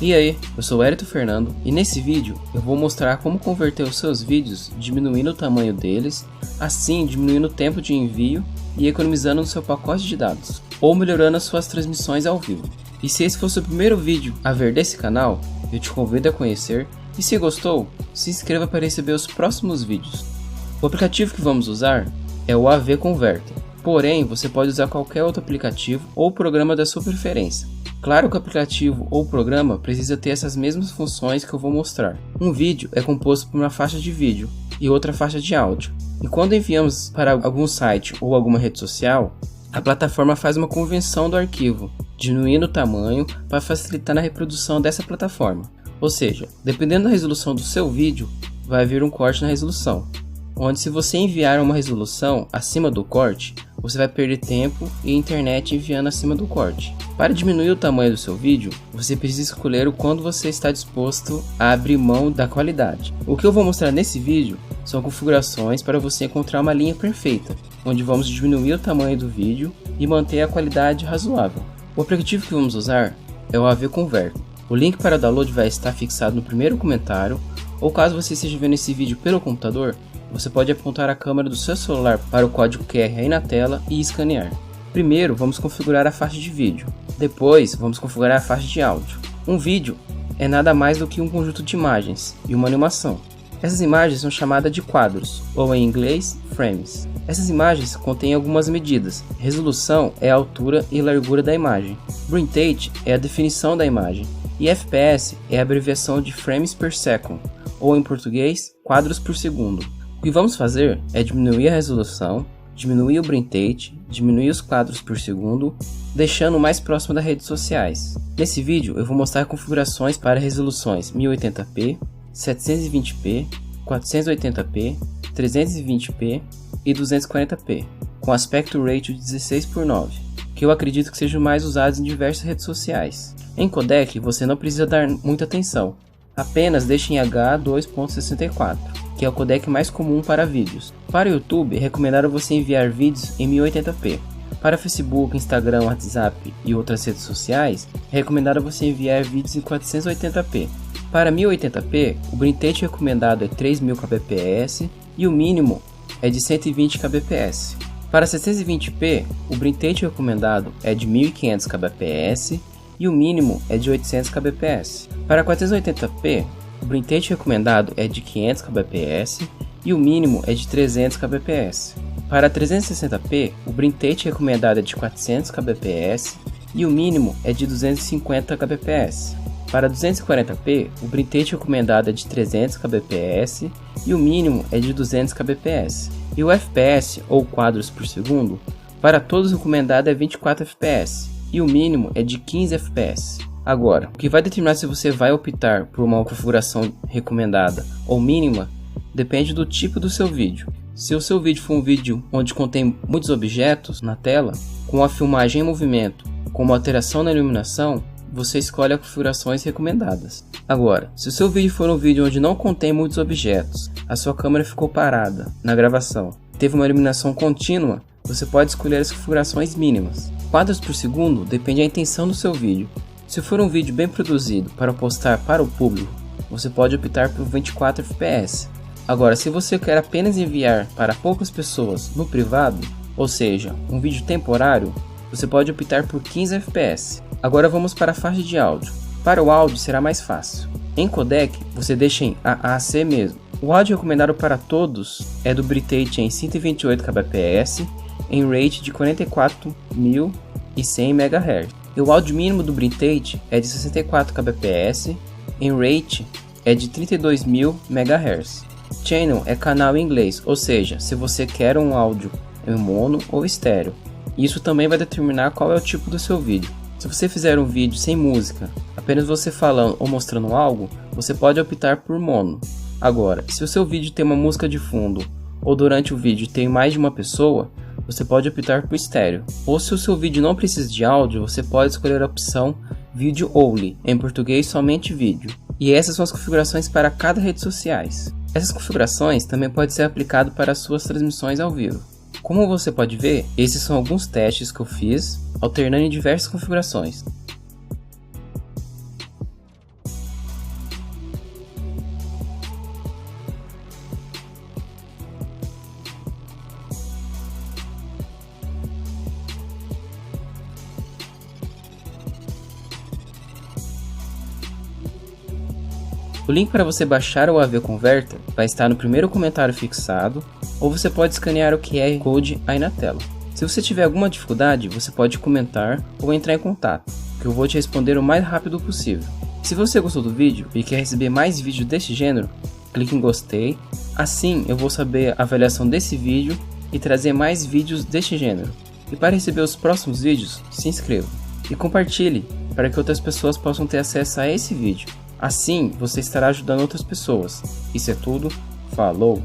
E aí, eu sou o Hérito Fernando e nesse vídeo eu vou mostrar como converter os seus vídeos diminuindo o tamanho deles, assim diminuindo o tempo de envio e economizando no seu pacote de dados, ou melhorando as suas transmissões ao vivo. E se esse fosse o primeiro vídeo a ver desse canal, eu te convido a conhecer e se gostou, se inscreva para receber os próximos vídeos. O aplicativo que vamos usar é o AV Converter, porém você pode usar qualquer outro aplicativo ou programa da sua preferência. Claro que o aplicativo ou programa precisa ter essas mesmas funções que eu vou mostrar. Um vídeo é composto por uma faixa de vídeo e outra faixa de áudio. E quando enviamos para algum site ou alguma rede social, a plataforma faz uma conversão do arquivo, diminuindo o tamanho para facilitar na reprodução dessa plataforma. Ou seja, dependendo da resolução do seu vídeo, vai haver um corte na resolução, onde se você enviar uma resolução acima do corte, você vai perder tempo e internet enviando acima do corte. Para diminuir o tamanho do seu vídeo, você precisa escolher o quanto você está disposto a abrir mão da qualidade. O que eu vou mostrar nesse vídeo são configurações para você encontrar uma linha perfeita, onde vamos diminuir o tamanho do vídeo e manter a qualidade razoável. O aplicativo que vamos usar é o AV Converter. O link para o download vai estar fixado no primeiro comentário, ou caso você esteja vendo esse vídeo pelo computador, você pode apontar a câmera do seu celular para o código QR aí na tela e escanear. Primeiro, vamos configurar a faixa de vídeo. Depois, vamos configurar a faixa de áudio. Um vídeo é nada mais do que um conjunto de imagens e uma animação. Essas imagens são chamadas de quadros, ou em inglês, frames. Essas imagens contêm algumas medidas. Resolução é a altura e largura da imagem. Bitrate é a definição da imagem. E FPS é a abreviação de frames per second, ou em português, quadros por segundo. O que vamos fazer é diminuir a resolução, diminuir o bitrate, diminuir os quadros por segundo, deixando mais próximo das redes sociais. Nesse vídeo eu vou mostrar configurações para resoluções 1080p, 720p, 480p, 320p e 240p, com aspecto ratio de 16:9, que eu acredito que sejam mais usados em diversas redes sociais. Em codec você não precisa dar muita atenção, apenas deixe em H2.64. que é o codec mais comum para vídeos. Para o YouTube, é recomendado você enviar vídeos em 1080p. Para Facebook, Instagram, WhatsApp e outras redes sociais, é recomendado você enviar vídeos em 480p. Para 1080p, o bitrate recomendado é 3000 kbps e o mínimo é de 120 kbps. Para 720p, o bitrate recomendado é de 1500 kbps e o mínimo é de 800 kbps. Para 480p, o bitrate recomendado é de 500 kbps e o mínimo é de 300 kbps. Para 360p, o bitrate recomendado é de 400 kbps e o mínimo é de 250 kbps. Para 240p, o bitrate recomendado é de 300 kbps e o mínimo é de 200 kbps. E o FPS, ou quadros por segundo, para todos o recomendado é 24 fps e o mínimo é de 15 fps. Agora, o que vai determinar se você vai optar por uma configuração recomendada ou mínima depende do tipo do seu vídeo. Se o seu vídeo for um vídeo onde contém muitos objetos na tela, com a filmagem em movimento, com uma alteração na iluminação, você escolhe as configurações recomendadas. Agora, se o seu vídeo for um vídeo onde não contém muitos objetos, a sua câmera ficou parada na gravação, teve uma iluminação contínua, você pode escolher as configurações mínimas. Quadros por segundo depende da intenção do seu vídeo. Se for um vídeo bem produzido para postar para o público, você pode optar por 24 fps. Agora, se você quer apenas enviar para poucas pessoas no privado, ou seja, um vídeo temporário, você pode optar por 15 fps. Agora vamos para a faixa de áudio. Para o áudio será mais fácil. Em codec, você deixa em AAC mesmo. O áudio recomendado para todos é do bitrate em 128 kbps, em rate de 44.100 MHz. E o áudio mínimo do bitrate é de 64 kbps, em rate é de 32.000 MHz. Channel é canal em inglês, ou seja, se você quer um áudio em mono ou estéreo. Isso também vai determinar qual é o tipo do seu vídeo. Se você fizer um vídeo sem música, apenas você falando ou mostrando algo, você pode optar por mono. Agora, se o seu vídeo tem uma música de fundo, ou durante o vídeo tem mais de uma pessoa, você pode optar por estéreo. Ou se o seu vídeo não precisa de áudio, você pode escolher a opção Video Only, em português somente vídeo. E essas são as configurações para cada rede sociais. Essas configurações também podem ser aplicadas para as suas transmissões ao vivo. Como você pode ver, esses são alguns testes que eu fiz, alternando em diversas configurações. O link para você baixar o AV Converter vai estar no primeiro comentário fixado, ou você pode escanear o QR Code aí na tela. Se você tiver alguma dificuldade, você pode comentar ou entrar em contato, que eu vou te responder o mais rápido possível. Se você gostou do vídeo e quer receber mais vídeos desse gênero, clique em gostei, assim eu vou saber a avaliação desse vídeo e trazer mais vídeos deste gênero. E para receber os próximos vídeos, se inscreva e compartilhe para que outras pessoas possam ter acesso a esse vídeo. Assim, você estará ajudando outras pessoas. Isso é tudo. Falou!